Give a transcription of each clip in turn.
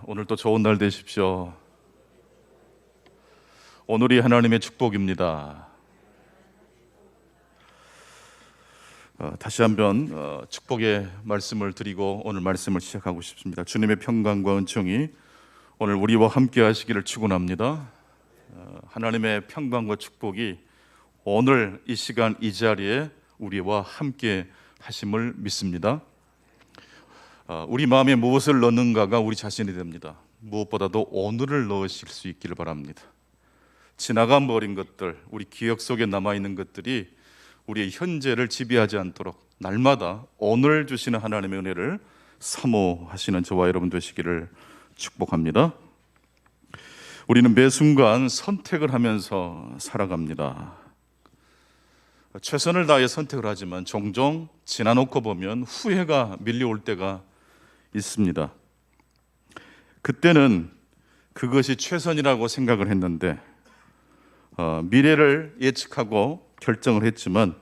오늘도 좋은 날 되십시오. 오늘이 하나님의 축복입니다. 다시 한번 축복의 말씀을 드리고 오늘 말씀을 시작하고 싶습니다. 주님의 평강과 은총이 오늘 우리와 함께 하시기를 축원합니다. 하나님의 평강과 축복이 오늘 이 시간 이 자리에 우리와 함께 하심을 믿습니다. 우리 마음에 무엇을 넣는가가 우리 자신이 됩니다. 무엇보다도 오늘을 넣으실 수 있기를 바랍니다. 지나가 버린 것들, 우리 기억 속에 남아있는 것들이 우리의 현재를 지배하지 않도록 날마다 오늘 주시는 하나님의 은혜를 사모하시는 저와 여러분 되시기를 축복합니다. 우리는 매 순간 선택을 하면서 살아갑니다. 최선을 다해 선택을 하지만 종종 지나놓고 보면 후회가 밀려올 때가 있습니다. 그때는 그것이 최선이라고 생각을 했는데 미래를 예측하고 결정을 했지만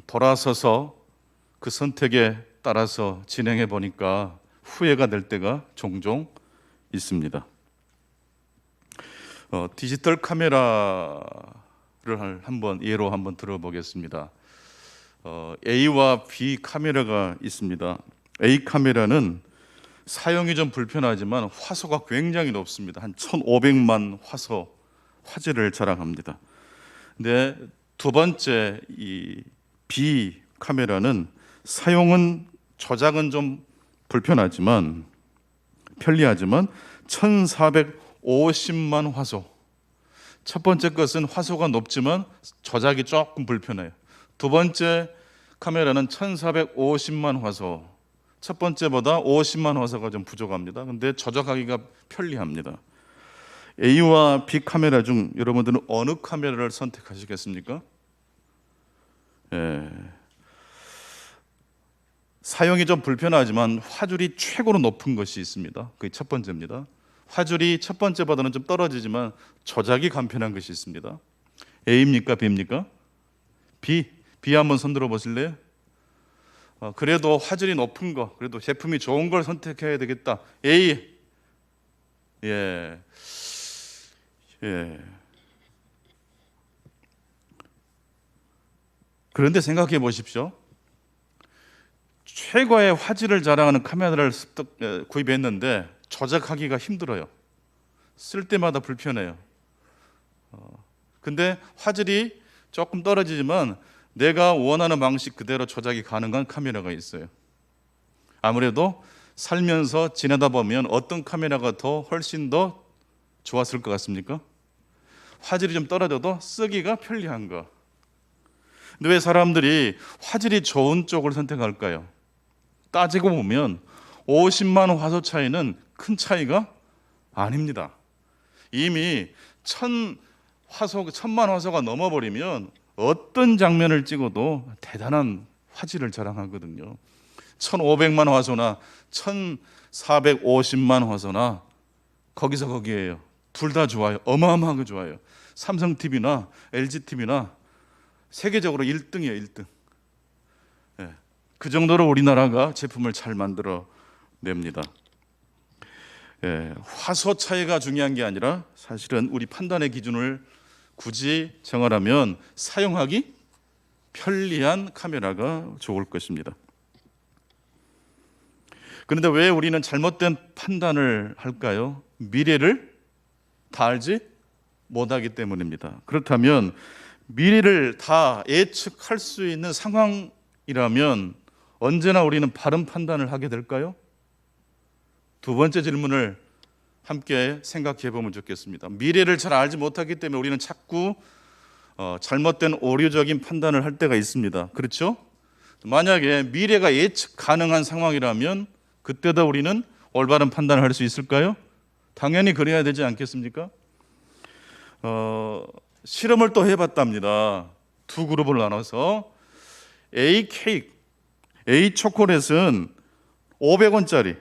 돌아서서 그 선택에 따라서 진행해 보니까 후회가 될 때가 종종 있습니다. 디지털 카메라를 한번 예로 한번 들어보겠습니다. A와 B 카메라가 있습니다. A 카메라는 사용이 좀 불편하지만 화소가 굉장히 높습니다. 한 1500만 화질을 자랑합니다. 근데 두 번째 이 B 카메라는 사용은 조작은 좀 불편하지만 편리하지만 1450만 화소. 첫 번째 것은 화소가 높지만 조작이 조금 불편해요. 두 번째 카메라는 1450만 화소. 첫 번째보다 50만 화소가 좀 부족합니다. 근데 조작하기가 편리합니다. A와 B 카메라 중 여러분들은 어느 카메라를 선택하시겠습니까? 사용이 좀 불편하지만 화질이 최고로 높은 것이 있습니다. 그게 첫 번째입니다. 화질이 첫 번째보다는 좀 떨어지지만 조작이 간편한 것이 있습니다. A입니까? B입니까? B 한번 손들어 보실래요? 그래도 화질이 높은 거, 그래도 제품이 좋은 걸 선택해야 되겠다. A. 예. 그런데 생각해 보십시오. 최고의 화질을 자랑하는 카메라를 구입했는데 조작하기가 힘들어요. 쓸 때마다 불편해요. 근데 화질이 조금 떨어지지만 내가 원하는 방식 그대로 조작이 가능한 카메라가 있어요. 아무래도 살면서 지내다 보면 어떤 카메라가 훨씬 더 좋았을 것 같습니까? 화질이 좀 떨어져도 쓰기가 편리한 거. 근데 왜 사람들이 화질이 좋은 쪽을 선택할까요? 따지고 보면 50만 화소 차이는 큰 차이가 아닙니다. 이미 1000만 화소가 넘어버리면 어떤 장면을 찍어도 대단한 화질을 자랑하거든요. 1500만 화소나 1450만 화소나 거기서 거기에요. 둘 다 좋아요. 어마어마하게 좋아요. 삼성 TV나 LG TV나 세계적으로 1등이에요. 1등. 그 정도로 우리나라가 제품을 잘 만들어 냅니다. 화소 차이가 중요한 게 아니라 사실은 우리 판단의 기준을 굳이 정하라면 사용하기 편리한 카메라가 좋을 것입니다. 그런데 왜 우리는 잘못된 판단을 할까요? 미래를 다 알지 못하기 때문입니다. 그렇다면 미래를 다 예측할 수 있는 상황이라면 언제나 우리는 바른 판단을 하게 될까요? 두 번째 질문을 함께 생각해 보면 좋겠습니다. 미래를 잘 알지 못하기 때문에 우리는 자꾸 잘못된 오류적인 판단을 할 때가 있습니다. 그렇죠? 만약에 미래가 예측 가능한 상황이라면 그때도 우리는 올바른 판단을 할 수 있을까요? 당연히 그래야 되지 않겠습니까? 실험을 또 해봤답니다. 두 그룹을 나눠서 A 케이크, A 초콜릿은 500원짜리,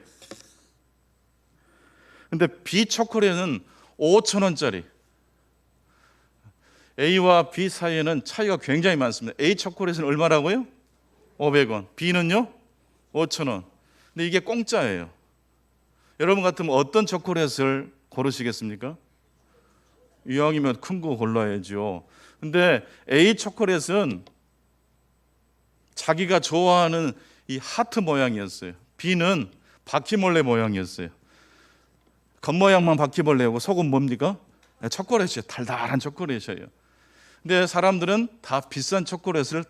근데 B 초콜릿은 5,000원짜리. A와 B 사이에는 차이가 굉장히 많습니다. A 초콜릿은 얼마라고요? 500원. B는요? 5,000원. 근데 이게 공짜예요. 여러분 같으면 어떤 초콜릿을 고르시겠습니까? 이왕이면 큰 거 골라야죠. 근데 A 초콜릿은 자기가 좋아하는 이 하트 모양이었어요. B는 바퀴벌레 모양이었어요. 겉모양만 바퀴벌레고 속은 뭡니까? 초콜릿이에요. 달달한 초콜릿이에요. 근데 사람들은 다 비싼 초콜릿을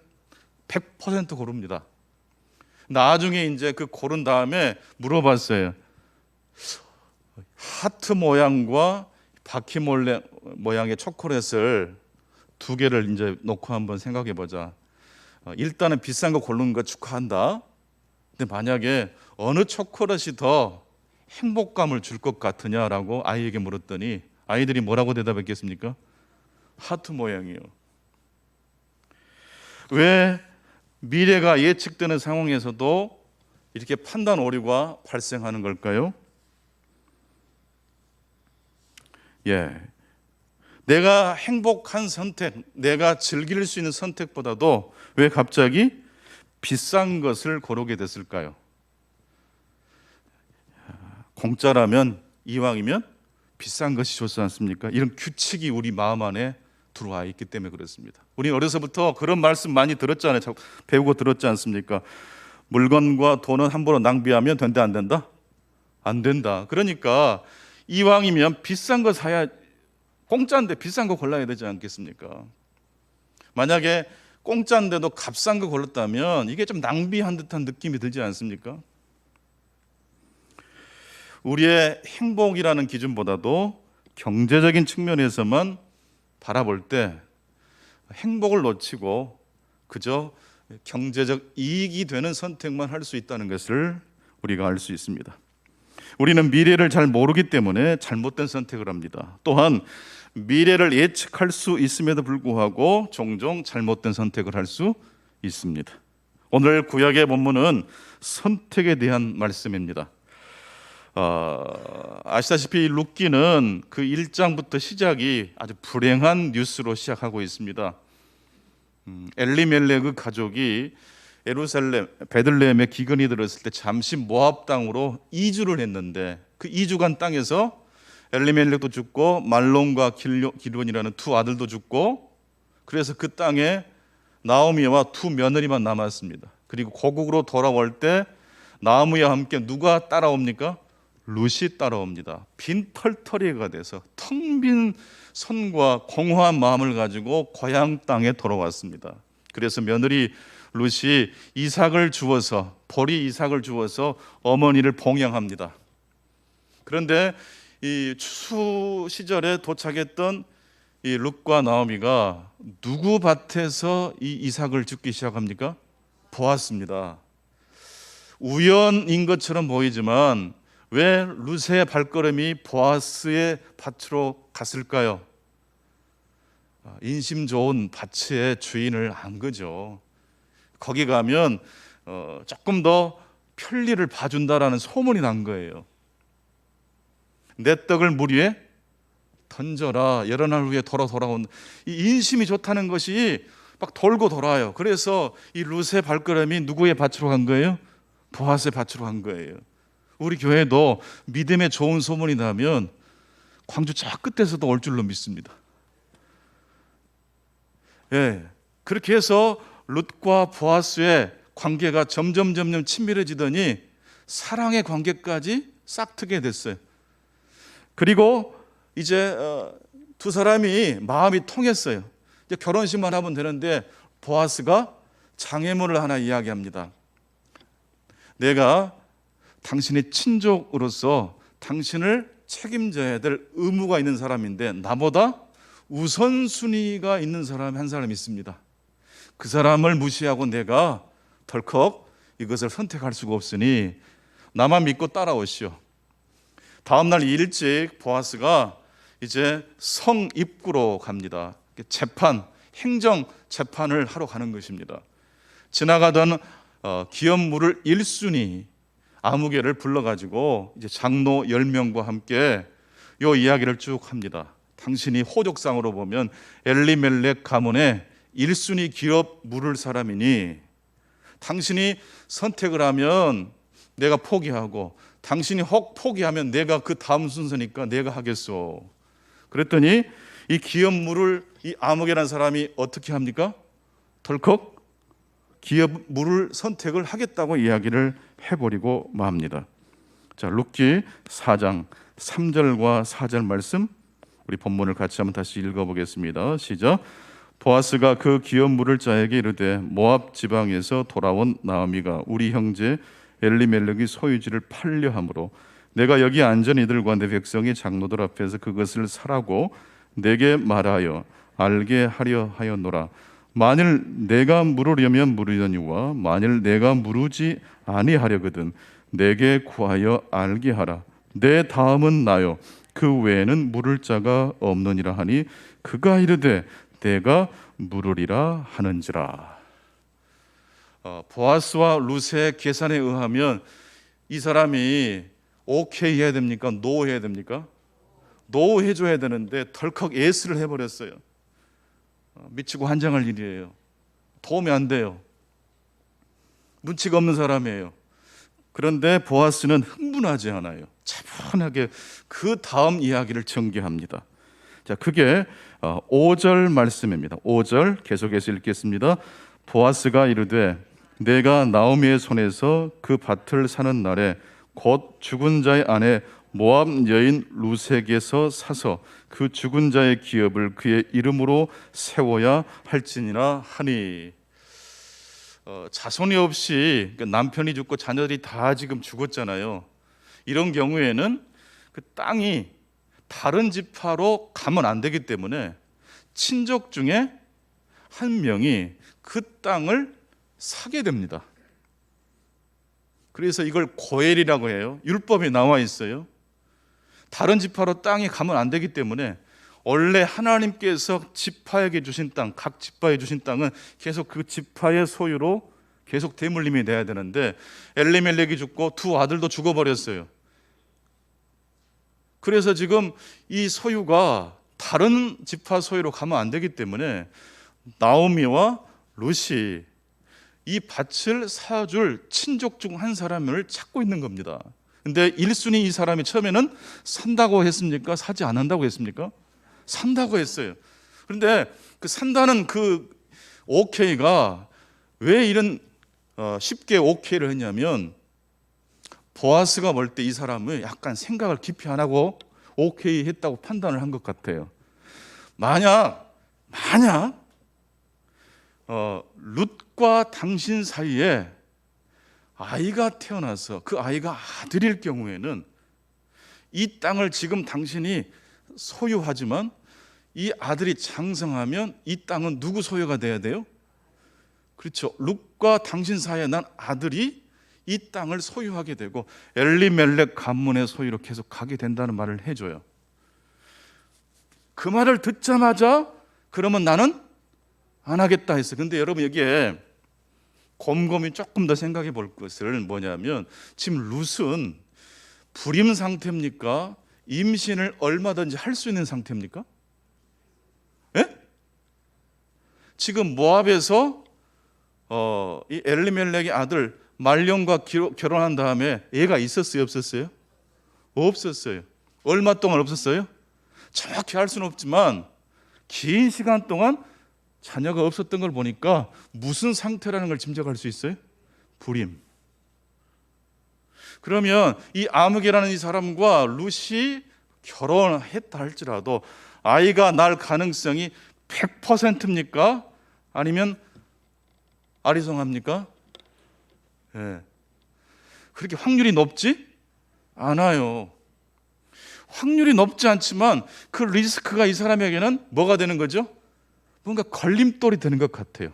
100% 고릅니다. 나중에 이제 그 고른 다음에 물어봤어요. 하트 모양과 바퀴벌레 모양의 초콜릿을 두 개를 이제 놓고 한번 생각해 보자. 일단은 비싼 거 고르는 거 축하한다. 근데 만약에 어느 초콜릿이 더 행복감을 줄 것 같으냐라고 아이에게 물었더니 아이들이 뭐라고 대답했겠습니까? 하트 모양이요. 왜 미래가 예측되는 상황에서도 이렇게 판단 오류가 발생하는 걸까요? 내가 행복한 선택, 내가 즐길 수 있는 선택보다도 왜 갑자기 비싼 것을 고르게 됐을까요? 공짜라면 이왕이면 비싼 것이 좋지 않습니까? 이런 규칙이 우리 마음 안에 들어와 있기 때문에 그렇습니다. 우리 어려서부터 그런 말씀 많이 들었잖아요. 배우고 들었지 않습니까? 물건과 돈은 함부로 낭비하면 된다 안 된다? 안 된다. 그러니까 이왕이면 비싼 거 사야, 공짜인데 비싼 거 골라야 되지 않겠습니까? 만약에 공짜인데도 값싼 거 골랐다면 이게 좀 낭비한 듯한 느낌이 들지 않습니까? 우리의 행복이라는 기준보다도 경제적인 측면에서만 바라볼 때 행복을 놓치고 그저 경제적 이익이 되는 선택만 할 수 있다는 것을 우리가 알 수 있습니다. 우리는 미래를 잘 모르기 때문에 잘못된 선택을 합니다. 또한 미래를 예측할 수 있음에도 불구하고 종종 잘못된 선택을 할 수 있습니다. 오늘 구약의 본문은 선택에 대한 말씀입니다. 아시다시피 룻기는 그 1장부터 시작이 아주 불행한 뉴스로 시작하고 있습니다. 엘리멜렉의 가족이 예루살렘 베들레헴에 기근이 들었을 때 잠시 모압 땅으로 이주를 했는데 그 이주간 땅에서 엘리멜렉도 죽고 말론과 기론이라는 두 아들도 죽고 그래서 그 땅에 나오미와 두 며느리만 남았습니다. 그리고 고국으로 돌아올 때 나오미와 함께 누가 따라옵니까? 룻이 따라옵니다. 빈 털터리가 돼서 텅 빈 손과 공허한 마음을 가지고 고향 땅에 돌아왔습니다. 그래서 며느리 룻이 보리 이삭을 주어서 어머니를 봉양합니다. 그런데 이 추수 시절에 도착했던 이 룻과 나오미가 누구 밭에서 이 이삭을 줍기 시작합니까? 보았습니다. 우연인 것처럼 보이지만 왜 룻의 발걸음이 보아스의 밭으로 갔을까요? 인심 좋은 밭의 주인을 안 거죠. 거기 가면 조금 더 편리를 봐준다라는 소문이 난 거예요. 내 떡을 물 위에 던져라. 여러 날 후에 돌아온 이 인심이 좋다는 것이 막 돌고 돌아요. 그래서 이 룻의 발걸음이 누구의 밭으로 간 거예요? 보아스의 밭으로 간 거예요. 우리 교회도 믿음의 좋은 소문이 나면 광주 저 끝에서도 올 줄로 믿습니다. 그렇게 해서 룻과 보아스의 관계가 점점 친밀해지더니 사랑의 관계까지 싹트게 됐어요. 그리고 이제 두 사람이 마음이 통했어요. 이제 결혼식만 하면 되는데 보아스가 장애물을 하나 이야기합니다. 내가 당신의 친족으로서 당신을 책임져야 될 의무가 있는 사람인데 나보다 우선순위가 있는 사람이 한 사람이 있습니다. 그 사람을 무시하고 내가 덜컥 이것을 선택할 수가 없으니 나만 믿고 따라오시오. 다음 날 일찍 보아스가 이제 성 입구로 갑니다. 행정 재판을 하러 가는 것입니다. 지나가던 기업물을 1순위 아무개를 불러가지고 이제 장로 10명과 함께 이 이야기를 쭉 합니다. 당신이 호족상으로 보면 엘리멜렉 가문의 1순위 기업 물을 사람이니 당신이 선택을 하면 내가 포기하고 당신이 혹 포기하면 내가 그 다음 순서니까 내가 하겠소. 그랬더니 이 기업 물을 이 아목이라는 사람이 어떻게 합니까? 덜컥 기업 물을 선택을 하겠다고 이야기를 해버리고 맙니다. 자, 룻기 4장 3절과 4절 말씀, 우리 본문을 같이 한번 다시 읽어보겠습니다. 시작. 보아스가 그 기업 물을 자에게 이르되 모압 지방에서 돌아온 나오미가 우리 형제 엘리멜렉이 소유지를 팔려 함으로 내가 여기 앉은 이들과 내 백성이 장로들 앞에서 그것을 사라고 내게 말하여 알게 하려 하였노라. 만일 내가 물으려면 물으려니와 만일 내가 물으지 아니하려거든 내게 구하여 알게 하라. 내 다음은 나요 그 외에는 물을 자가 없느니라 하니 그가 이르되 내가 물으리라 하는지라. 보아스와 룻의 계산에 의하면 이 사람이 오케이 해야 됩니까? 노 해야 됩니까? 노 해줘야 되는데 덜컥 예스를 해버렸어요. 미치고 환장할 일이에요. 도움이 안 돼요. 눈치가 없는 사람이에요. 그런데 보아스는 흥분하지 않아요. 차분하게 그 다음 이야기를 전개합니다. 자, 그게 5절 말씀입니다. 5절 계속해서 읽겠습니다. 보아스가 이르되 내가 나오미의 손에서 그 밭을 사는 날에 곧 죽은 자의 아내 모압 여인 룻에게서 사서 그 죽은 자의 기업을 그의 이름으로 세워야 할지니라 하니. 자손이 없이 남편이 죽고 자녀들이 다 지금 죽었잖아요. 이런 경우에는 그 땅이 다른 지파로 가면 안 되기 때문에 친족 중에 한 명이 그 땅을 사게 됩니다. 그래서 이걸 고엘이라고 해요. 율법에 나와 있어요. 다른 지파로 땅이 가면 안 되기 때문에 원래 하나님께서 지파에게 주신 땅, 각 지파에 주신 땅은 계속 그 지파의 소유로 계속 대물림이 돼야 되는데 엘리멜렉이 죽고 두 아들도 죽어버렸어요. 그래서 지금 이 소유가 다른 지파 소유로 가면 안 되기 때문에 나오미와 룻이 이 밭을 사줄 친족 중 한 사람을 찾고 있는 겁니다. 근데 1순위 이 사람이 처음에는 산다고 했습니까? 사지 않는다고 했습니까? 산다고 했어요. 그런데 그 산다는 그 오케이가 왜 이런 쉽게 오케이를 했냐면 보아스가 볼 때 이 사람은 약간 생각을 깊이 안 하고 오케이 했다고 판단을 한 것 같아요. 만약 룻과 당신 사이에 아이가 태어나서 그 아이가 아들일 경우에는 이 땅을 지금 당신이 소유하지만 이 아들이 장성하면 이 땅은 누구 소유가 돼야 돼요? 그렇죠. 룻과 당신 사이에 난 아들이 이 땅을 소유하게 되고 엘리멜렉 가문의 소유로 계속 가게 된다는 말을 해줘요. 그 말을 듣자마자 그러면 나는 안 하겠다 했어요. 근데 여러분 여기에 곰곰이 조금 더 생각해 볼 것은 뭐냐면 지금 룻은 불임 상태입니까? 임신을 얼마든지 할 수 있는 상태입니까? 예? 지금 모압에서 이 엘리멜렉의 아들 말론과 결혼한 다음에 애가 있었어요? 없었어요? 없었어요. 얼마 동안 없었어요? 정확히 할 수는 없지만 긴 시간 동안 자녀가 없었던 걸 보니까 무슨 상태라는 걸 짐작할 수 있어요? 불임. 그러면 이 아므게라는 이 사람과 룻이 결혼했다 할지라도 아이가 날 가능성이 100%입니까? 아니면 아리송합니까? 예. 그렇게 확률이 높지 않아요. 확률이 높지 않지만 그 리스크가 이 사람에게는 뭐가 되는 거죠? 뭔가 걸림돌이 되는 것 같아요.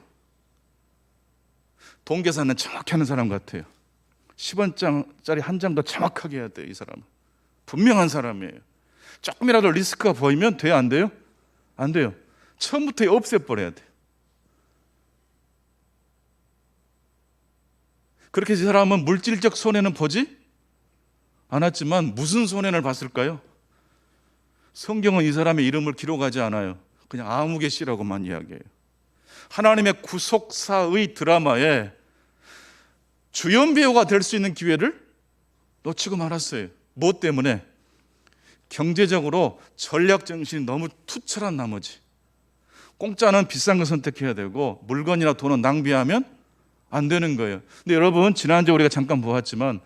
돈 계산은 정확히 하는 사람 같아요. 10원짜리 한 장도 정확하게 해야 돼요. 이 사람은 분명한 사람이에요. 조금이라도 리스크가 보이면 돼요? 안 돼요? 안 돼요. 처음부터 없애버려야 돼요. 그렇게 이 사람은 물질적 손해는 보지 않았지만 무슨 손해를 봤을까요? 성경은 이 사람의 이름을 기록하지 않아요. 그냥 아무개 씨라고만 이야기해요. 하나님의 구속사의 드라마에 주연 배우가 될 수 있는 기회를 놓치고 말았어요. 무엇 때문에? 경제적으로 전략 정신이 너무 투철한 나머지. 공짜는 비싼 거 선택해야 되고 물건이나 돈은 낭비하면 안 되는 거예요. 근데 여러분, 지난주에 우리가 잠깐 보았지만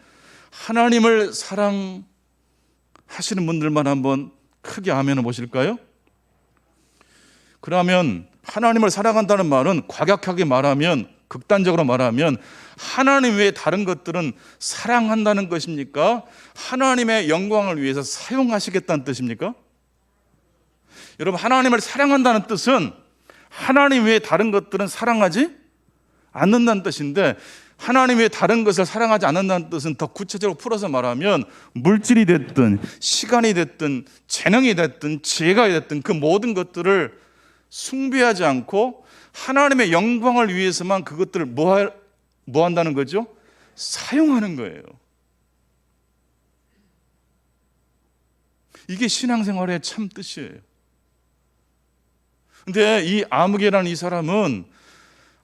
하나님을 사랑하시는 분들만 한번 크게 아멘을 보실까요? 그러면 하나님을 사랑한다는 말은 과격하게 말하면, 극단적으로 말하면 하나님 외에 다른 것들은 사랑한다는 것입니까? 하나님의 영광을 위해서 사용하시겠다는 뜻입니까? 여러분, 하나님을 사랑한다는 뜻은 하나님 외에 다른 것들은 사랑하지 않는다는 뜻인데, 하나님 외에 다른 것을 사랑하지 않는다는 뜻은 더 구체적으로 풀어서 말하면 물질이 됐든 시간이 됐든 재능이 됐든 지혜가 됐든 그 모든 것들을 숭배하지 않고 하나님의 영광을 위해서만 그것들을 뭐 한다는 거죠? 사용하는 거예요. 이게 신앙생활의 참 뜻이에요. 근데 이 아무개라는 이 사람은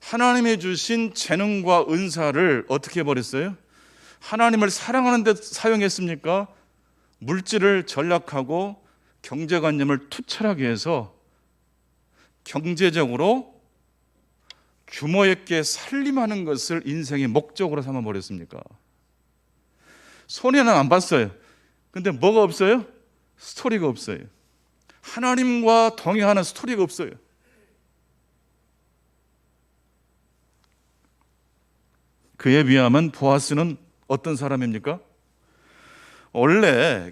하나님이 주신 재능과 은사를 어떻게 해버렸어요? 하나님을 사랑하는 데 사용했습니까? 물질을 전략하고 경제관념을 투철하게 해서 경제적으로 규모 있게 살림하는 것을 인생의 목적으로 삼아버렸습니까? 손해는 안 봤어요. 근데 뭐가 없어요? 스토리가 없어요. 하나님과 동행하는 스토리가 없어요. 그에 비하면 보아스는 어떤 사람입니까? 원래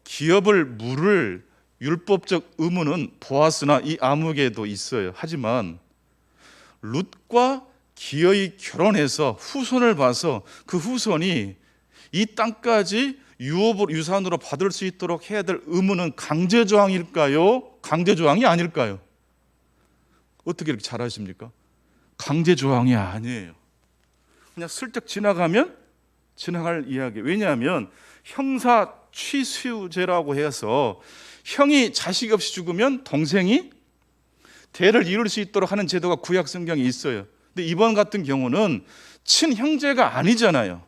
기업을 물을 율법적 의무는 보아스나 이 아무개도 있어요. 하지만 룻과 기어이 결혼해서 후손을 봐서 그 후손이 이 땅까지 유산으로 받을 수 있도록 해야 될 의무는 강제조항일까요? 강제조항이 아닐까요? 어떻게 이렇게 잘 아십니까? 강제조항이 아니에요. 그냥 슬쩍 지나가면 지나갈 이야기. 왜냐하면 형사 취수제라고 해서 형이 자식 없이 죽으면 동생이 대를 이룰 수 있도록 하는 제도가 구약 성경에 있어요. 근데 이번 같은 경우는 친형제가 아니잖아요.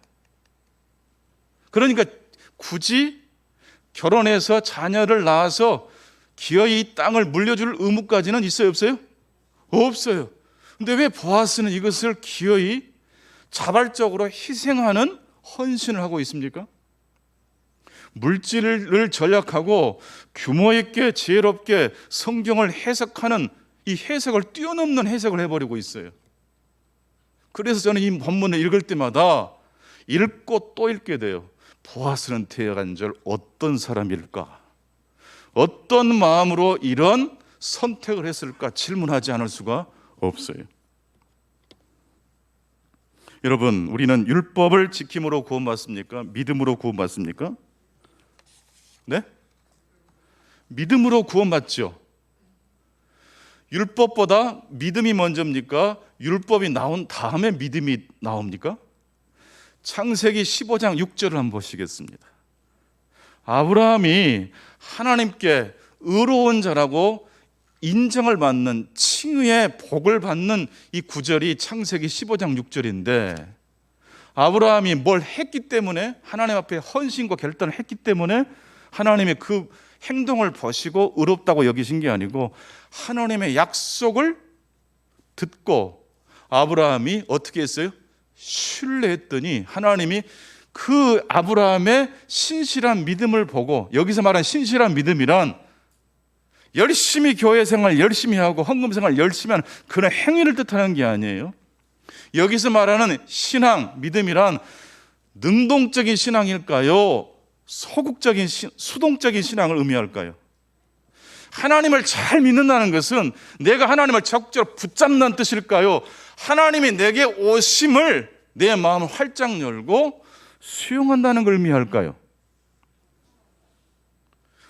그러니까 굳이 결혼해서 자녀를 낳아서 기어이 이 땅을 물려줄 의무까지는 있어요, 없어요? 없어요. 근데 왜 보아스는 이것을 기어이 자발적으로 희생하는 헌신을 하고 있습니까? 물질을 전략하고 규모 있게 지혜롭게 성경을 해석하는 이 해석을 뛰어넘는 해석을 해버리고 있어요. 그래서 저는 이 본문을 읽을 때마다 읽고 또 읽게 돼요. 보아스는 태어간절 어떤 사람일까? 어떤 마음으로 이런 선택을 했을까? 질문하지 않을 수가 없어요. 여러분, 우리는 율법을 지킴으로 구원받습니까? 믿음으로 구원받습니까? 네? 믿음으로 구원받죠. 율법보다 믿음이 먼저입니까? 율법이 나온 다음에 믿음이 나옵니까? 창세기 15장 6절을 한번 보시겠습니다. 아브라함이 하나님께 의로운 자라고 인정을 받는 칭의의 복을 받는 이 구절이 창세기 15장 6절인데, 아브라함이 뭘 했기 때문에, 하나님 앞에 헌신과 결단을 했기 때문에 하나님의 그 행동을 보시고 의롭다고 여기신 게 아니고, 하나님의 약속을 듣고 아브라함이 어떻게 했어요? 신뢰했더니 하나님이 그 아브라함의 신실한 믿음을 보고, 여기서 말한 신실한 믿음이란 열심히 교회 생활 열심히 하고 헌금 생활 열심히 하는 그런 행위를 뜻하는 게 아니에요. 여기서 말하는 신앙, 믿음이란 능동적인 신앙일까요? 소극적인, 수동적인 신앙을 의미할까요? 하나님을 잘 믿는다는 것은 내가 하나님을 적극적으로 붙잡는 뜻일까요? 하나님이 내게 오심을 내 마음을 활짝 열고 수용한다는 걸 의미할까요?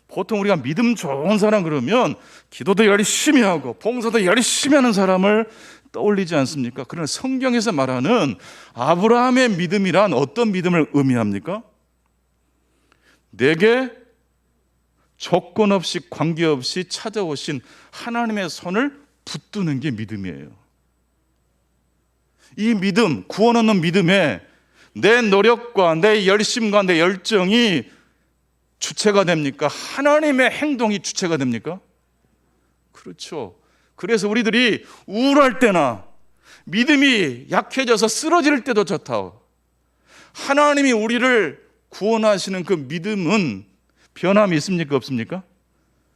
보통 우리가 믿음 좋은 사람 그러면 기도도 열심히 하고 봉사도 열심히 하는 사람을 떠올리지 않습니까? 그러나 성경에서 말하는 아브라함의 믿음이란 어떤 믿음을 의미합니까? 내게 조건 없이 관계없이 찾아오신 하나님의 손을 붙드는 게 믿음이에요. 이 믿음, 구원 얻는 믿음에 내 노력과 내 열심과 내 열정이 주체가 됩니까? 하나님의 행동이 주체가 됩니까? 그렇죠. 그래서 우리들이 우울할 때나 믿음이 약해져서 쓰러질 때도 좋다. 하나님이 우리를 구원하시는 그 믿음은 변함이 있습니까? 없습니까?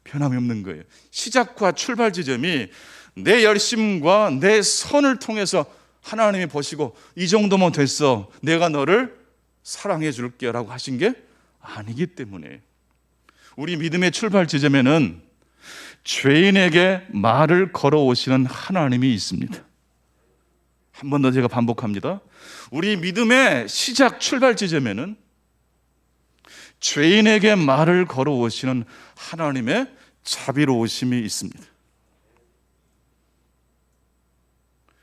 변함이 없는 거예요. 시작과 출발 지점이 내 열심과 내 선을 통해서 하나님이 보시고 이 정도면 됐어, 내가 너를 사랑해 줄게 라고 하신 게 아니기 때문에 우리 믿음의 출발 지점에는 죄인에게 말을 걸어오시는 하나님이 있습니다. 한 번 더 제가 반복합니다. 우리 믿음의 시작 출발 지점에는 죄인에게 말을 걸어오시는 하나님의 자비로우심이 있습니다.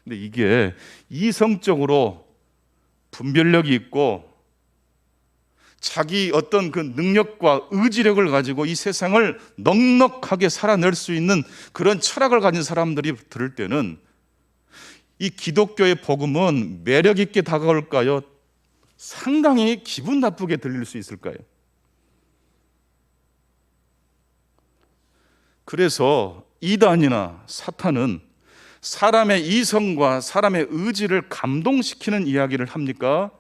근데 이게 이성적으로 분별력이 있고 자기 어떤 그 능력과 의지력을 가지고 이 세상을 넉넉하게 살아낼 수 있는 그런 철학을 가진 사람들이 들을 때는 이 기독교의 복음은 매력 있게 다가올까요? 상당히 기분 나쁘게 들릴 수 있을까요? 그래서 이단이나 사탄은 사람의 이성과 사람의 의지를 감동시키는 이야기를 합니까?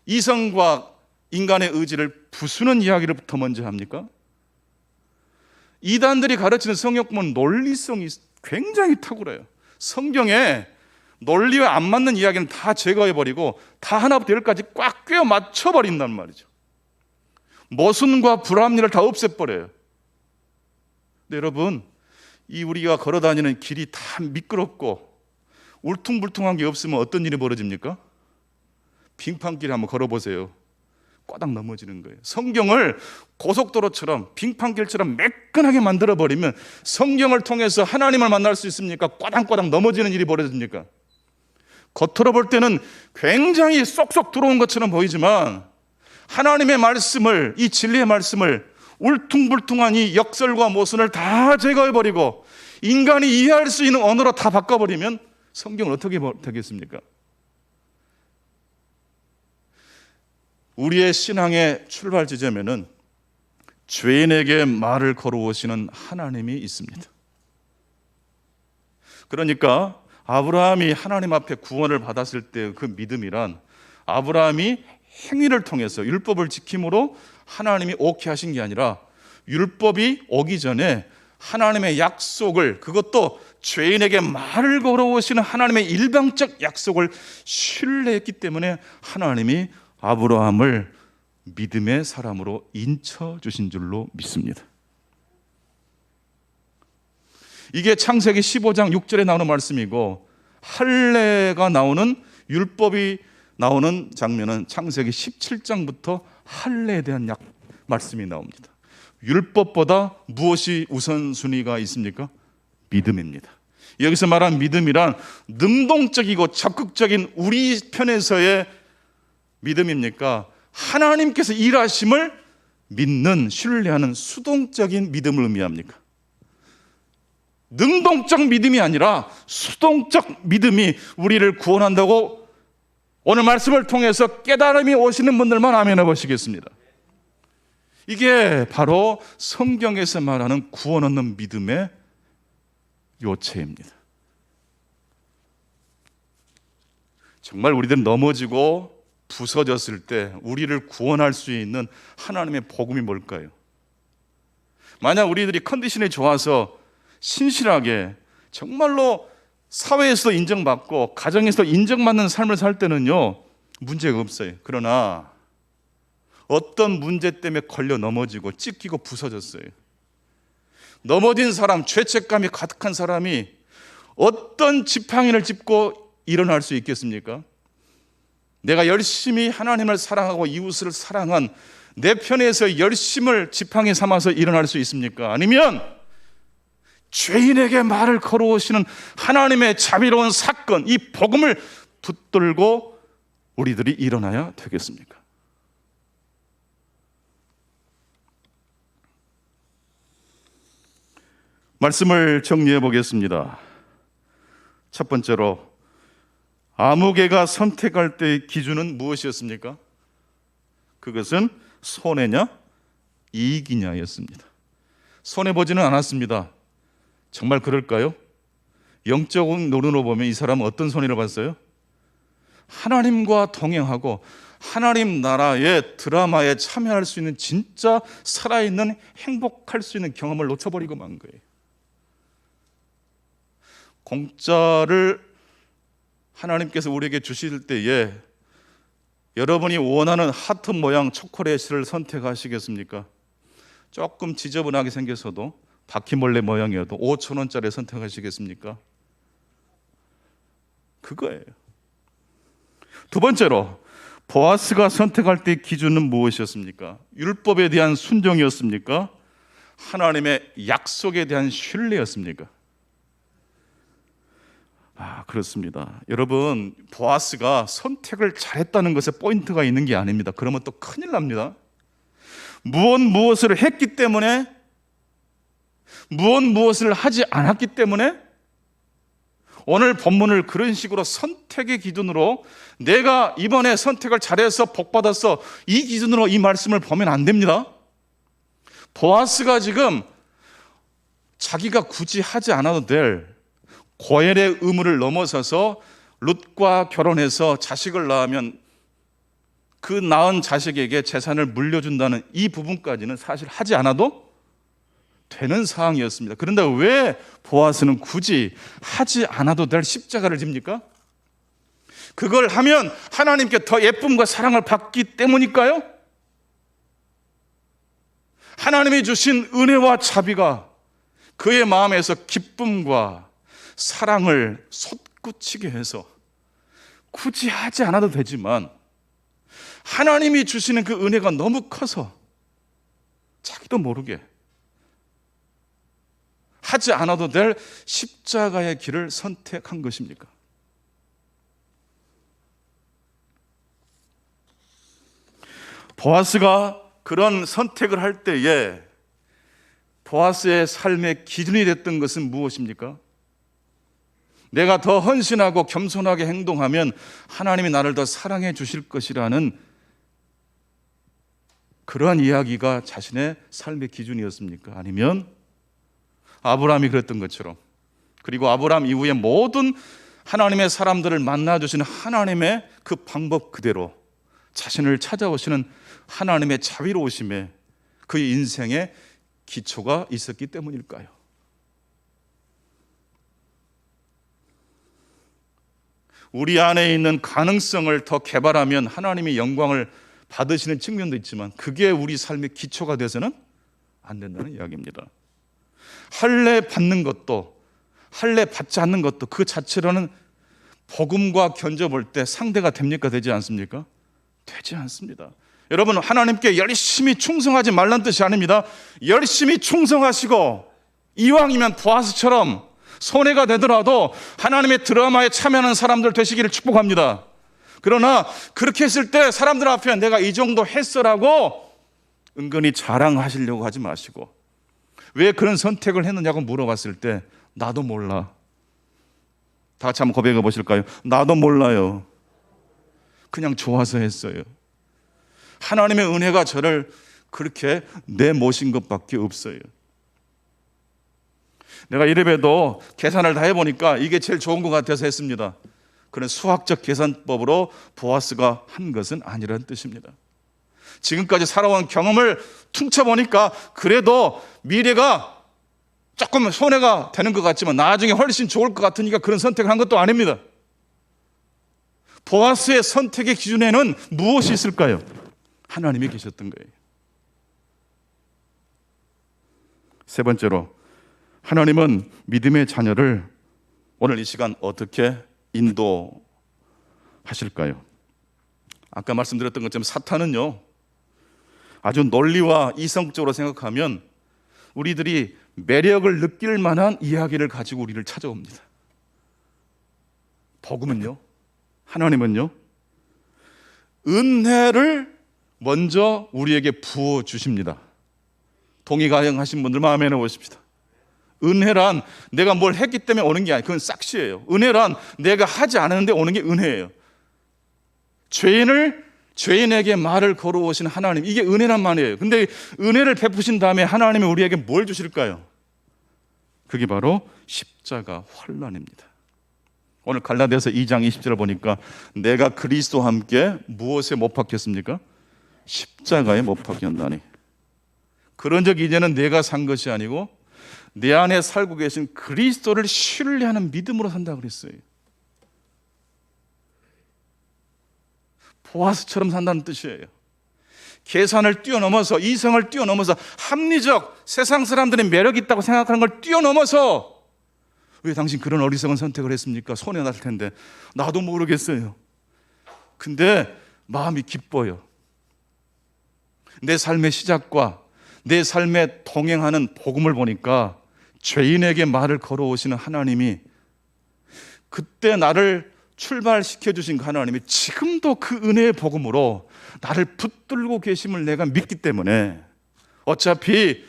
이성과 인간의 의지를 부수는 이야기를부터 먼저 합니까? 이단들이 가르치는 성경 보면 논리성이 굉장히 탁월해요. 성경에 논리와 안 맞는 이야기는 다 제거해버리고 다 하나부터 열까지 꽉 꿰어 맞춰버린단 말이죠. 모순과 불합리를 다 없애버려요. 근데 여러분, 이 우리가 걸어다니는 길이 다 미끄럽고 울퉁불퉁한 게 없으면 어떤 일이 벌어집니까? 빙판길 한번 걸어보세요. 꽈당 넘어지는 거예요. 성경을 고속도로처럼 빙판길처럼 매끈하게 만들어버리면 성경을 통해서 하나님을 만날 수 있습니까? 꽈당꽈당 넘어지는 일이 벌어집니까? 겉으로 볼 때는 굉장히 쏙쏙 들어온 것처럼 보이지만 하나님의 말씀을, 이 진리의 말씀을 울퉁불퉁한 이 역설과 모순을 다 제거해버리고 인간이 이해할 수 있는 언어로 다 바꿔버리면 성경은 어떻게 되겠습니까? 우리의 신앙의 출발 지점에는 죄인에게 말을 걸어오시는 하나님이 있습니다. 그러니까 아브라함이 하나님 앞에 구원을 받았을 때 그 믿음이란 아브라함이 행위를 통해서 율법을 지킴으로 하나님이 오케이 하신 게 아니라 율법이 오기 전에 하나님의 약속을, 그것도 죄인에게 말을 걸어오시는 하나님의 일방적 약속을 신뢰했기 때문에 하나님이 아브라함을 믿음의 사람으로 인쳐주신 줄로 믿습니다. 이게 창세기 15장 6절에 나오는 말씀이고 할례가 나오는, 율법이 나오는 장면은 창세기 17장부터 할례에 대한 말씀이 나옵니다. 율법보다 무엇이 우선순위가 있습니까? 믿음입니다. 여기서 말한 믿음이란 능동적이고 적극적인 우리 편에서의 믿음입니까? 하나님께서 일하심을 믿는, 신뢰하는 수동적인 믿음을 의미합니까? 능동적 믿음이 아니라 수동적 믿음이 우리를 구원한다고 오늘 말씀을 통해서 깨달음이 오시는 분들만 아멘 해보시겠습니다. 이게 바로 성경에서 말하는 구원 얻는 믿음의 요체입니다. 정말 우리들은 넘어지고 부서졌을 때 우리를 구원할 수 있는 하나님의 복음이 뭘까요? 만약 우리들이 컨디션이 좋아서 신실하게 정말로 사회에서 인정받고 가정에서 인정받는 삶을 살 때는요, 문제가 없어요. 그러나 어떤 문제 때문에 걸려 넘어지고 찢기고 부서졌어요. 넘어진 사람, 죄책감이 가득한 사람이 어떤 지팡이를 짚고 일어날 수 있겠습니까? 내가 열심히 하나님을 사랑하고 이웃을 사랑한 내 편에서 열심을 지팡이 삼아서 일어날 수 있습니까? 아니면 죄인에게 말을 걸어오시는 하나님의 자비로운 사건, 이 복음을 붙들고 우리들이 일어나야 되겠습니까? 말씀을 정리해 보겠습니다. 첫 번째로 아무개가 선택할 때의 기준은 무엇이었습니까? 그것은 손해냐 이익이냐였습니다. 손해보지는 않았습니다. 정말 그럴까요? 영적인 노릇으로 보면 이 사람은 어떤 손해를 봤어요? 하나님과 동행하고 하나님 나라의 드라마에 참여할 수 있는 진짜 살아있는 행복할 수 있는 경험을 놓쳐버리고 만 거예요. 공짜를 하나님께서 우리에게 주실 때에 여러분이 원하는 하트 모양 초콜릿을 선택하시겠습니까? 조금 지저분하게 생겨서도 바퀴벌레 모양이어도 5,000원짜리 선택하시겠습니까? 그거예요. 두 번째로 보아스가 선택할 때의 기준은 무엇이었습니까? 율법에 대한 순종이었습니까? 하나님의 약속에 대한 신뢰였습니까? 그렇습니다. 여러분, 보아스가 선택을 잘했다는 것에 포인트가 있는 게 아닙니다. 그러면 또 큰일 납니다. 무엇을 했기 때문에, 무엇을 하지 않았기 때문에 오늘 본문을 그런 식으로 선택의 기준으로 내가 이번에 선택을 잘해서 복받았어, 이 기준으로 이 말씀을 보면 안 됩니다. 보아스가 지금 자기가 굳이 하지 않아도 될 고엘의 의무를 넘어서서 룻과 결혼해서 자식을 낳으면 그 낳은 자식에게 재산을 물려준다는 이 부분까지는 사실 하지 않아도 되는 사항이었습니다. 그런데 왜 보아스는 굳이 하지 않아도 될 십자가를 집니까? 그걸 하면 하나님께 더 예쁨과 사랑을 받기 때문일까요? 하나님이 주신 은혜와 자비가 그의 마음에서 기쁨과 사랑을 솟구치게 해서 굳이 하지 않아도 되지만 하나님이 주시는 그 은혜가 너무 커서 자기도 모르게 하지 않아도 될 십자가의 길을 선택한 것입니까? 보아스가 그런 선택을 할 때에 보아스의 삶의 기준이 됐던 것은 무엇입니까? 내가 더 헌신하고 겸손하게 행동하면 하나님이 나를 더 사랑해 주실 것이라는 그러한 이야기가 자신의 삶의 기준이었습니까? 아니면 아브라함이 그랬던 것처럼, 그리고 아브라함 이후에 모든 하나님의 사람들을 만나주시는 하나님의 그 방법 그대로 자신을 찾아오시는 하나님의 자비로우심에 그의 인생의 기초가 있었기 때문일까요? 우리 안에 있는 가능성을 더 개발하면 하나님이 영광을 받으시는 측면도 있지만 그게 우리 삶의 기초가 돼서는 안 된다는 이야기입니다. 할례 받는 것도 할례 받지 않는 것도 그 자체로는 복음과 견져볼 때 상대가 됩니까? 되지 않습니까? 되지 않습니다. 여러분, 하나님께 열심히 충성하지 말란 뜻이 아닙니다. 열심히 충성하시고 이왕이면 보아스처럼 손해가 되더라도 하나님의 드라마에 참여하는 사람들 되시기를 축복합니다. 그러나 그렇게 했을 때 사람들 앞에 내가 이 정도 했어라고 은근히 자랑하시려고 하지 마시고, 왜 그런 선택을 했느냐고 물어봤을 때 나도 몰라. 다 같이 한번 고백해 보실까요? 나도 몰라요. 그냥 좋아서 했어요. 하나님의 은혜가 저를 그렇게 내모신 것밖에 없어요. 내가 이래봬도 계산을 다 해보니까 이게 제일 좋은 것 같아서 했습니다. 그런 수학적 계산법으로 보아스가 한 것은 아니라는 뜻입니다. 지금까지 살아온 경험을 퉁쳐보니까 그래도 미래가 조금 손해가 되는 것 같지만 나중에 훨씬 좋을 것 같으니까 그런 선택을 한 것도 아닙니다. 보아스의 선택의 기준에는 무엇이 있을까요? 하나님이 계셨던 거예요. 세 번째로, 하나님은 믿음의 자녀를 오늘 이 시간 어떻게 인도하실까요? 아까 말씀드렸던 것처럼 사탄은요, 아주 논리와 이성적으로 생각하면 우리들이 매력을 느낄 만한 이야기를 가지고 우리를 찾아옵니다. 복음은요, 하나님은요, 은혜를 먼저 우리에게 부어주십니다. 동의 가능하신 분들 마음에 넣으십시다. 은혜란 내가 뭘 했기 때문에 오는 게 아니에요. 그건 싹시예요. 은혜란 내가 하지 않았는데 오는 게 은혜예요. 죄인에게 말을 걸어오신 하나님, 이게 은혜란 말이에요. 근데 은혜를 베푸신 다음에 하나님이 우리에게 뭘 주실까요? 그게 바로 십자가 환난입니다. 오늘 갈라디아서 2장 20절을 보니까 내가 그리스도와 함께 무엇에 못 박혔습니까? 십자가에 못 박혔나니. 그런 적 이제는 내가 산 것이 아니고 내 안에 살고 계신 그리스도를 신뢰하는 믿음으로 산다고 그랬어요. 보아스처럼 산다는 뜻이에요. 계산을 뛰어넘어서, 이성을 뛰어넘어서, 합리적 세상 사람들이 매력 있다고 생각하는 걸 뛰어넘어서, 왜 당신 그런 어리석은 선택을 했습니까? 손해 날 텐데. 나도 모르겠어요. 근데 마음이 기뻐요. 내 삶의 시작과 내 삶에 동행하는 복음을 보니까 죄인에게 말을 걸어오시는 하나님이, 그때 나를 출발시켜 주신 그 하나님이 지금도 그 은혜의 복음으로 나를 붙들고 계심을 내가 믿기 때문에, 어차피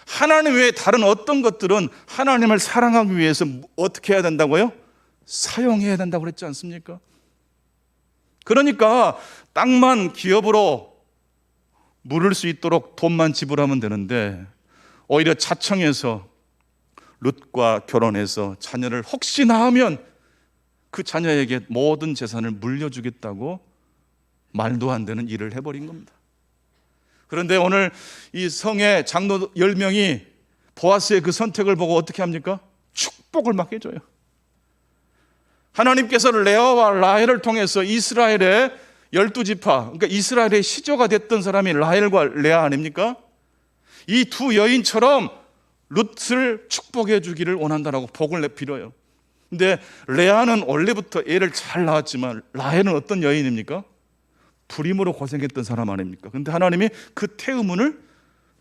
하나님 외에 다른 어떤 것들은 하나님을 사랑하기 위해서 어떻게 해야 된다고요? 사용해야 된다고 그랬지 않습니까? 그러니까 땅만 기업으로 물을 수 있도록 돈만 지불하면 되는데, 오히려 자청해서 룻과 결혼해서 자녀를 혹시 낳으면 그 자녀에게 모든 재산을 물려주겠다고 말도 안 되는 일을 해버린 겁니다. 그런데 오늘 이 성의 장로 10명이 보아스의 그 선택을 보고 어떻게 합니까? 축복을 막 해줘요. 하나님께서 레아와 라헬을 통해서 이스라엘의 12지파, 그러니까 이스라엘의 시조가 됐던 사람이 라헬과 레아 아닙니까? 이 두 여인처럼 룻을 축복해 주기를 원한다라고 복을 빌어요. 근데 레아는 원래부터 애를 잘 낳았지만 라헬은 어떤 여인입니까? 불임으로 고생했던 사람 아닙니까? 근데 하나님이 그 태의문을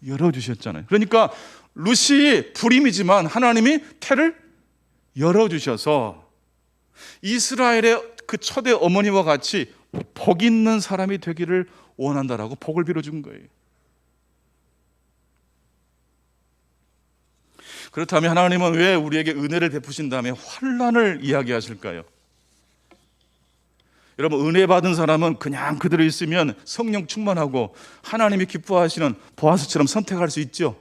열어주셨잖아요. 그러니까 룻이 불임이지만 하나님이 태를 열어주셔서 이스라엘의 그 초대 어머니와 같이 복 있는 사람이 되기를 원한다라고 복을 빌어준 거예요. 그렇다면 하나님은 왜 우리에게 은혜를 베푸신 다음에 환난을 이야기하실까요? 여러분, 은혜 받은 사람은 그냥 그대로 있으면 성령 충만하고 하나님이 기뻐하시는 보아스처럼 선택할 수 있죠.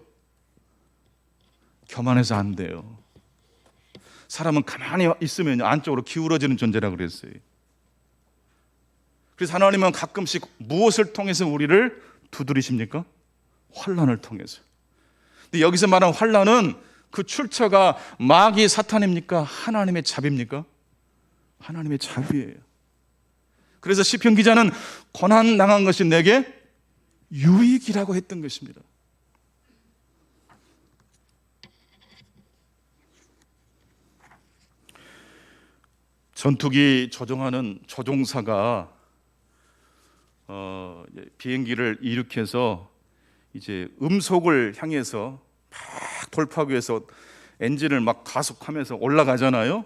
교만해서 안 돼요. 사람은 가만히 있으면 안쪽으로 기울어지는 존재라고 그랬어요. 그래서 하나님은 가끔씩 무엇을 통해서 우리를 두드리십니까? 환난을 통해서. 근데 여기서 말하는 환난은 그 출처가 마귀 사탄입니까? 하나님의 자비입니까? 하나님의 자비예요. 그래서 시편 기자는 고난 당한 것이 내게 유익이라고 했던 것입니다. 전투기 조종하는 조종사가 비행기를 이륙해서 이제 음속을 향해서 막 돌파하기 위해서 엔진을 막 가속하면서 올라가잖아요.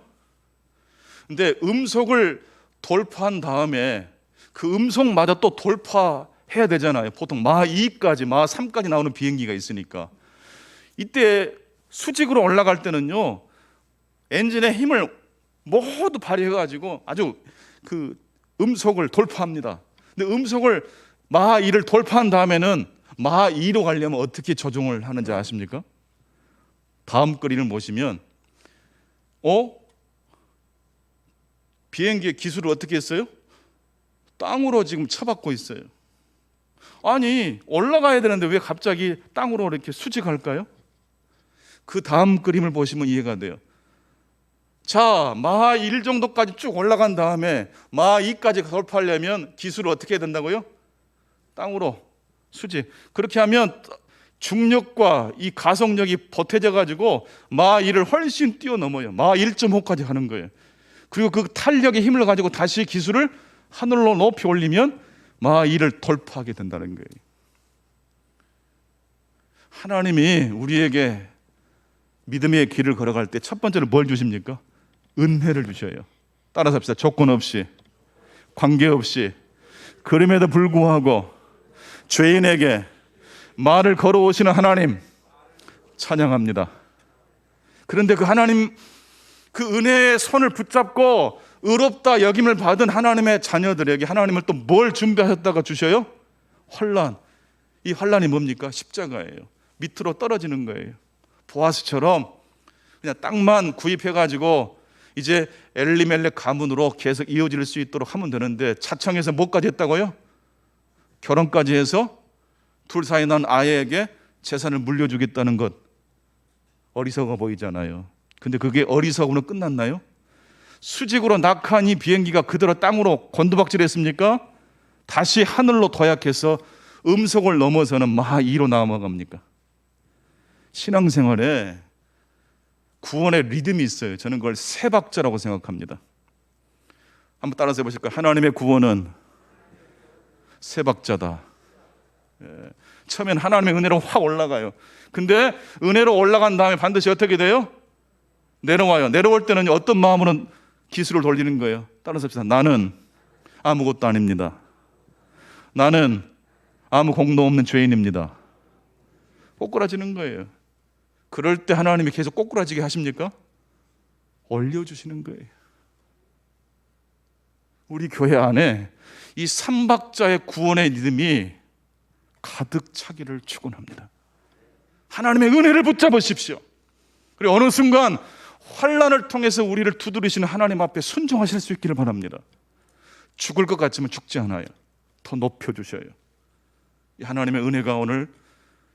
근데 음속을 돌파한 다음에 그 음속마다 또 돌파해야 되잖아요. 보통 마 2까지, 마 3까지 나오는 비행기가 있으니까. 이때 수직으로 올라갈 때는요, 엔진의 힘을 모두 발휘해가지고 아주 그 음속을 돌파합니다. 근데 음속을 마 2를 돌파한 다음에는 마 2로 가려면 어떻게 조종을 하는지 아십니까? 다음 그림을 보시면, 비행기의 기술을 어떻게 했어요? 땅으로 지금 쳐박고 있어요. 아니, 올라가야 되는데 왜 갑자기 땅으로 이렇게 수직할까요? 그 다음 그림을 보시면 이해가 돼요. 자, 마 1 정도까지 쭉 올라간 다음에 마 2까지 돌파하려면 기술을 어떻게 해야 된다고요? 땅으로 수직. 그렇게 하면 중력과 이 가속력이 보태져 가지고 마 2를 훨씬 뛰어넘어요. 마 1.5까지 가는 거예요. 그리고 그 탄력의 힘을 가지고 다시 기술을 하늘로 높이 올리면 마 2를 돌파하게 된다는 거예요. 하나님이 우리에게 믿음의 길을 걸어갈 때 첫 번째로 뭘 주십니까? 은혜를 주셔요. 따라서 합시다. 조건 없이, 관계 없이. 그럼에도 불구하고 죄인에게 말을 걸어오시는 하나님 찬양합니다. 그런데 그 하나님 그 은혜의 손을 붙잡고 의롭다 여김을 받은 하나님의 자녀들에게 하나님은 또 뭘 준비하셨다가 주셔요? 환난. 이 환난이 뭡니까? 십자가예요. 밑으로 떨어지는 거예요. 보아스처럼 그냥 땅만 구입해가지고 이제 엘리멜렉 가문으로 계속 이어질 수 있도록 하면 되는데 차청에서 뭐까지 했다고요? 결혼까지 해서 둘 사이 난 아이에게 재산을 물려주겠다는 것. 어리석어 보이잖아요. 근데 그게 어리석음으로 끝났나요? 수직으로 낙한 이 비행기가 그대로 땅으로 곤두박질했습니까? 다시 하늘로 도약해서 음속을 넘어서는 마이로 넘어갑니까? 신앙생활에 구원의 리듬이 있어요. 저는 그걸 세 박자라고 생각합니다. 한번 따라서 해보실까요? 하나님의 구원은 세 박자다. 처음엔 하나님의 은혜로 확 올라가요. 근데 은혜로 올라간 다음에 반드시 어떻게 돼요? 내려와요. 내려올 때는 어떤 마음으로 기술을 돌리는 거예요? 따라서 합시다. 나는 아무것도 아닙니다. 나는 아무 공도 없는 죄인입니다. 꼬꾸라지는 거예요. 그럴 때 하나님이 계속 꼬꾸라지게 하십니까? 올려주시는 거예요. 우리 교회 안에 이 삼박자의 구원의 리듬이 가득 차기를 축원합니다. 하나님의 은혜를 붙잡으십시오. 그리고 어느 순간 환난을 통해서 우리를 두드리시는 하나님 앞에 순종하실 수 있기를 바랍니다. 죽을 것 같지만 죽지 않아요. 더 높여주셔요. 이 하나님의 은혜가 오늘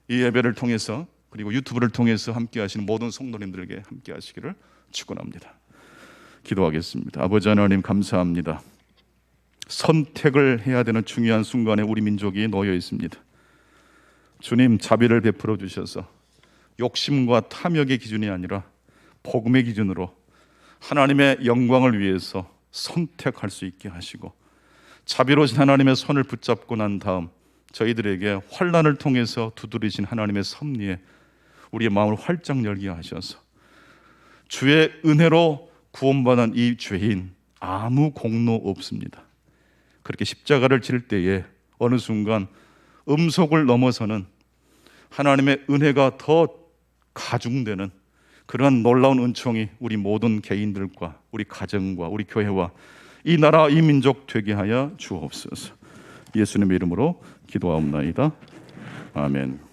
이 예배를 통해서 그리고 유튜브를 통해서 함께 하시는 모든 성도님들에게 함께 하시기를 축원합니다. 기도하겠습니다. 아버지 하나님 감사합니다. 선택을 해야 되는 중요한 순간에 우리 민족이 놓여 있습니다. 주님 자비를 베풀어 주셔서 욕심과 탐욕의 기준이 아니라 복음의 기준으로 하나님의 영광을 위해서 선택할 수 있게 하시고 자비로우신 하나님의 손을 붙잡고 난 다음 저희들에게 환난을 통해서 두드리신 하나님의 섭리에 우리의 마음을 활짝 열게 하셔서 주의 은혜로 구원받은 이 죄인 아무 공로 없습니다. 그렇게 십자가를 질 때에 어느 순간 음속을 넘어서는 하나님의 은혜가 더 가중되는 그러한 놀라운 은총이 우리 모든 개인들과 우리 가정과 우리 교회와 이 나라 이 민족 되게 하여 주옵소서. 예수님의 이름으로 기도하옵나이다. 아멘.